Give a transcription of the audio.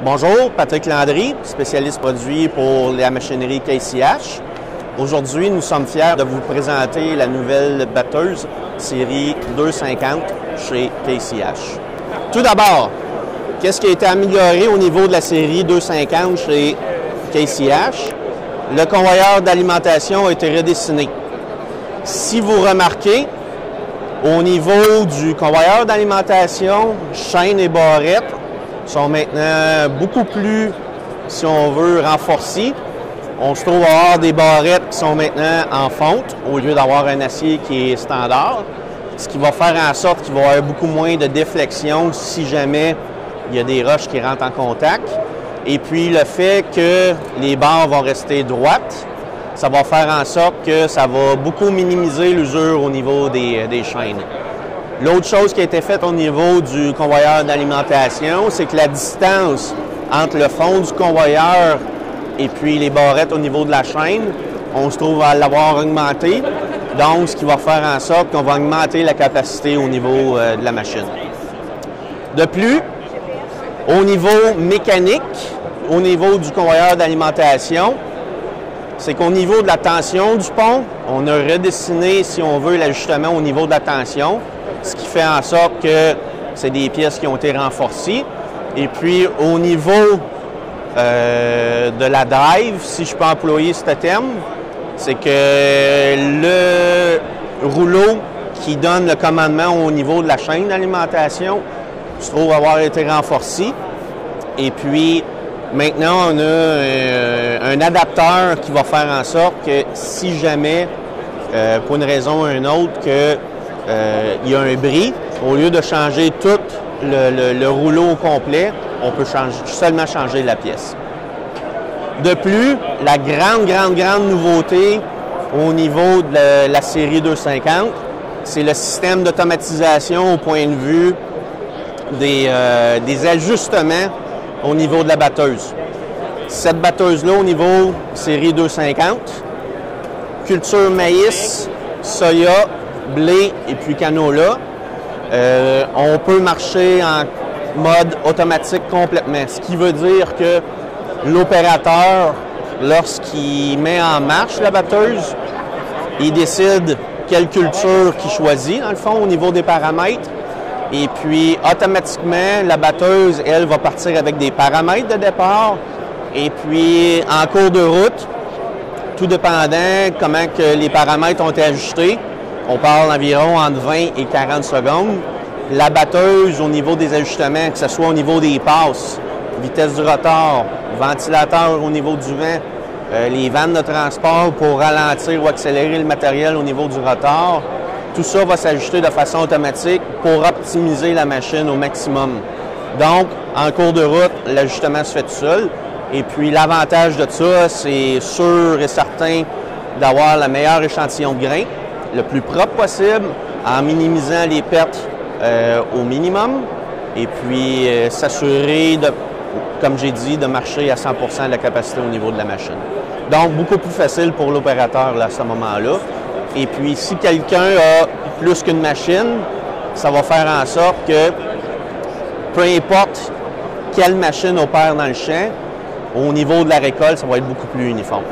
Bonjour, Patrick Landry, spécialiste produit pour la machinerie KCH. Aujourd'hui, nous sommes fiers de vous présenter la nouvelle batteuse série 250 chez KCH. Tout d'abord, qu'est-ce qui a été amélioré au niveau de la série 250 chez KCH? Le convoyeur d'alimentation a été redessiné. Si vous remarquez, au niveau du convoyeur d'alimentation, chaîne et barrette sont maintenant beaucoup plus, si on veut, renforcés. On se trouve à avoir des barrettes qui sont maintenant en fonte au lieu d'avoir un acier qui est standard, ce qui va faire en sorte qu'il va y avoir beaucoup moins de déflexion si jamais il y a des roches qui rentrent en contact. Et puis le fait que les barres vont rester droites, ça va faire en sorte que ça va beaucoup minimiser l'usure au niveau des chaînes. L'autre chose qui a été faite au niveau du convoyeur d'alimentation, c'est que la distance entre le fond du convoyeur et puis les barrettes au niveau de la chaîne, on se trouve à l'avoir augmenté. Donc, ce qui va faire en sorte qu'on va augmenter la capacité au niveau de la machine. De plus, au niveau mécanique, au niveau du convoyeur d'alimentation, c'est qu'au niveau de la tension du pont, on a redessiné, si on veut, l'ajustement au niveau de la tension, ce qui fait en sorte que c'est des pièces qui ont été renforcées. Et puis, au niveau de la drive, si je peux employer ce terme, c'est que le rouleau qui donne le commandement au niveau de la chaîne d'alimentation se trouve avoir été renforcé. Et puis, maintenant, on a un adapteur qui va faire en sorte que si jamais, pour une raison ou une autre, il y a un bris, au lieu de changer tout le rouleau au complet, on peut seulement changer la pièce. De plus, la grande nouveauté au niveau de la série 250, c'est le système d'automatisation au point de vue des ajustements au niveau de la batteuse. Cette batteuse-là, au niveau série 250, culture maïs, soya, blé et puis canola, on peut marcher en mode automatique complètement. Ce qui veut dire que l'opérateur, lorsqu'il met en marche la batteuse, il décide quelle culture qu'il choisit, dans le fond, au niveau des paramètres. Et puis, automatiquement, la batteuse, elle, va partir avec des paramètres de départ. Et puis, en cours de route, tout dépendant comment que les paramètres ont été ajustés, on parle environ entre 20 et 40 secondes. La batteuse, au niveau des ajustements, que ce soit au niveau des passes, vitesse du rotor, ventilateur au niveau du vent, les vannes de transport pour ralentir ou accélérer le matériel au niveau du rotor, tout ça va s'ajuster de façon automatique pour optimiser la machine au maximum. Donc, en cours de route, l'ajustement se fait tout seul. Et puis, l'avantage de ça, c'est sûr et certain d'avoir le meilleur échantillon de grains, le plus propre possible, en minimisant les pertes au minimum. Et puis, s'assurer, comme j'ai dit, de marcher à 100% de la capacité au niveau de la machine. Donc, beaucoup plus facile pour l'opérateur à ce moment-là. Et puis, si quelqu'un a plus qu'une machine, ça va faire en sorte que, peu importe quelle machine opère dans le champ, au niveau de la récolte, ça va être beaucoup plus uniforme.